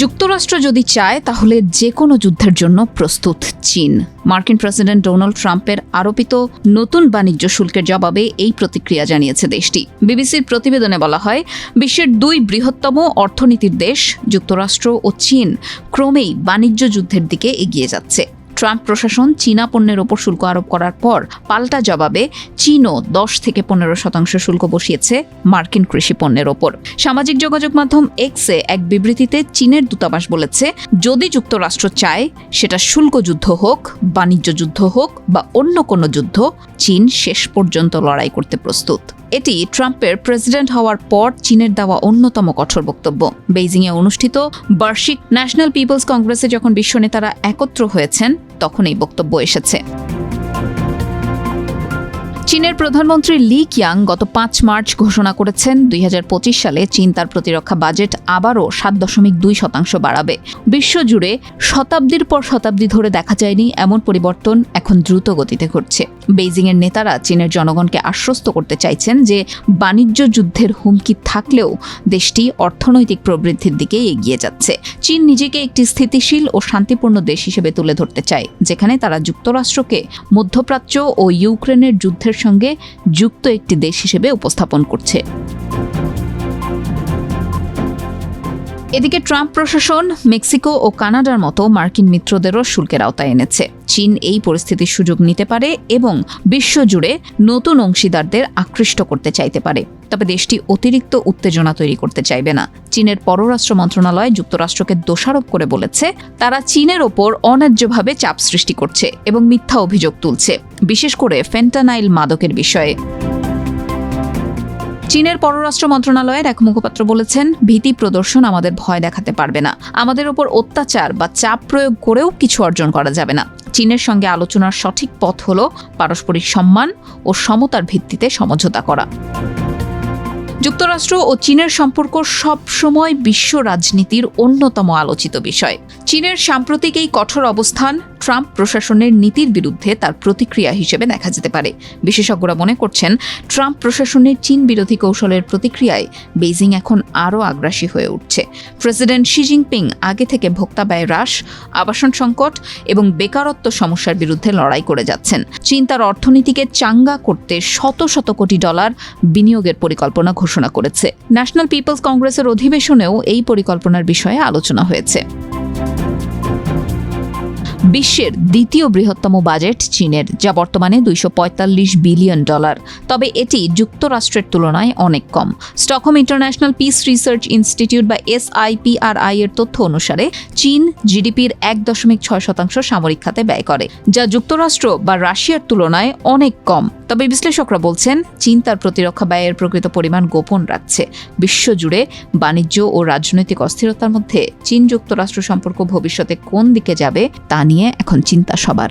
যুক্তরাষ্ট্র যদি চায় তাহলে যে কোনো যুদ্ধের জন্য প্রস্তুত চীন। মার্কিন প্রেসিডেন্ট ডোনাল্ড ট্রাম্পের আরোপিত নতুন বাণিজ্য শুল্কের জবাবে এই প্রতিক্রিয়া জানিয়েছে দেশটি। বিবিসির প্রতিবেদনে বলা হয়, বিশ্বের দুই বৃহত্তম অর্থনীতির দেশ যুক্তরাষ্ট্র ও চীন ক্রমেই বাণিজ্য যুদ্ধের দিকে এগিয়ে যাচ্ছে। ট্রাম্প প্রশাসন চীনা পণ্যের ওপর শুল্ক আরোপ করার পর পাল্টা জবাবে চীনও 10 থেকে 15% শুল্ক বসিয়েছে মার্কিন কৃষি পণ্যের ওপর। সামাজিক যোগাযোগ মাধ্যম এক্সে এক বিবৃতিতে চীনের দূতাবাস বলেছে, যদি যুক্তরাষ্ট্র চায় সেটা শুল্ক যুদ্ধ হোক, বাণিজ্য যুদ্ধ হোক বা অন্য কোনো যুদ্ধ, চীন শেষ পর্যন্ত লড়াই করতে প্রস্তুত। এটি ট্রাম্পের প্রেসিডেন্ট হওয়ার পর চীনের দেওয়া অন্যতম কঠোর বক্তব্য। বেইজিংয়ে অনুষ্ঠিত বার্ষিক ন্যাশনাল পিপলস কংগ্রেসে যখন বিশ্ব নেতারা একত্র হয়েছেন তখন এই বক্তব্য এসেছে। চীনের প্রধানমন্ত্রী লি কিয়াং গত 5 মার্চ ঘোষণা করেছেন 2025 সালে চীন তার প্রতিরক্ষা বাজেট আবারও 7.2% বাড়াবে। বিশ্বজুড়ে শতাব্দীর পর শতাব্দী ধরে দেখা যায়নি এমন পরিবর্তন এখন দ্রুত গতিতে ঘটছে। বেইজিংয়ের নেতারা চীনের জনগণকে আশ্বস্ত করতে চাইছেন যে বাণিজ্য যুদ্ধের হুমকি থাকলেও দেশটি অর্থনৈতিক প্রবৃদ্ধির দিকে এগিয়ে যাচ্ছে। চীন নিজেকে একটি স্থিতিশীল ও শান্তিপূর্ণ দেশ হিসেবে তুলে ধরতে চায়, যেখানে তারা যুক্তরাষ্ট্রকে মধ্যপ্রাচ্য ও ইউক্রেনের যুদ্ধের সঙ্গে যুক্ত একটি দেশ হিসেবে উপস্থাপন করছে। এদিকে ট্রাম্প প্রশাসন মেক্সিকো ও কানাডার মতো মার্কিন মিত্রদেরও শুল্কের আওতায় এনেছে। চীন এই পরিস্থিতির সুযোগ নিতে পারে এবং বিশ্বজুড়ে নতুন অংশীদারদের আকৃষ্ট করতে চাইতে পারে, তবে দেশটি অতিরিক্ত উত্তেজনা তৈরি করতে চাইবে না। চীনের পররাষ্ট্র মন্ত্রণালয় যুক্তরাষ্ট্রকে দোষারোপ করে বলেছে, তারা চীনের ওপর অন্যায্যভাবে চাপ সৃষ্টি করছে এবং মিথ্যা অভিযোগ তুলছে, বিশেষ করে ফেন্টানাইল মাদকের বিষয়ে। চীনের পররাষ্ট্র মন্ত্রণালয়ের এক মুখপাত্র বলেছেন, ভীতি প্রদর্শন আমাদের ভয় দেখাতে পারবে না। আমাদের ওপর অত্যাচার বা চাপ প্রয়োগ করেও কিছু অর্জন করা যাবে না। চীনের সঙ্গে আলোচনার সঠিক পথ হল পারস্পরিক সম্মান ও সমতার ভিত্তিতে সমঝোতা করা। যুক্তরাষ্ট্র ও চীনের সম্পর্ক সবসময় বিশ্ব রাজনীতির অন্যতম আলোচিত বিষয়। চীনের সাম্প্রতিক এই কঠোর অবস্থান ট্রাম্প প্রশাসনের নীতির বিরুদ্ধে তার প্রতিক্রিয়া হিসেবে দেখা যেতে পারে। বিশেষজ্ঞরা মনে করছেন, ট্রাম্প প্রশাসনের চীন বিরোধী কৌশলের প্রতিক্রিয়ায় বেইজিং এখন আরও আগ্রাসী হয়ে উঠছে। প্রেসিডেন্ট শি জিনপিং আগে থেকে ভোক্তা ব্যয় হ্রাস, আবাসন সংকট এবং বেকারত্ব সমস্যার বিরুদ্ধে লড়াই করে যাচ্ছেন। চীন তার অর্থনীতিকে চাঙ্গা করতে শত শত কোটি ডলার বিনিয়োগের পরিকল্পনা ঘোষণা করেছে। ন্যাশনাল পিপলস কংগ্রেসের অধিবেশনেও এই পরিকল্পনার বিষয়ে আলোচনা হয়েছে। বিশ্বের দ্বিতীয় বৃহত্তম বাজেট চীনের, যা বর্তমানে $245 বিলিয়ন। তবে এটি যুক্তরাষ্ট্রের তুলনায় অনেক কম। Stockholm International Peace Research Institute বা SIPRI এর তথ্য অনুসারে চীন জিডিপির 1.6% সামরিক খাতে ব্যয় করে, যা যুক্তরাষ্ট্র বা রাশিয়ার তুলনায় অনেক কম। তবে বিশ্লেষকরা বলছেন, চীন তার প্রতিরক্ষা ব্যয়ের প্রকৃত পরিমাণ গোপন রাখছে। বিশ্বজুড়ে বাণিজ্য ও রাজনৈতিক অস্থিরতার মধ্যে চীন যুক্তরাষ্ট্র সম্পর্ক ভবিষ্যতে কোন দিকে যাবে তা নিয়ে এখন চিন্তা সবার।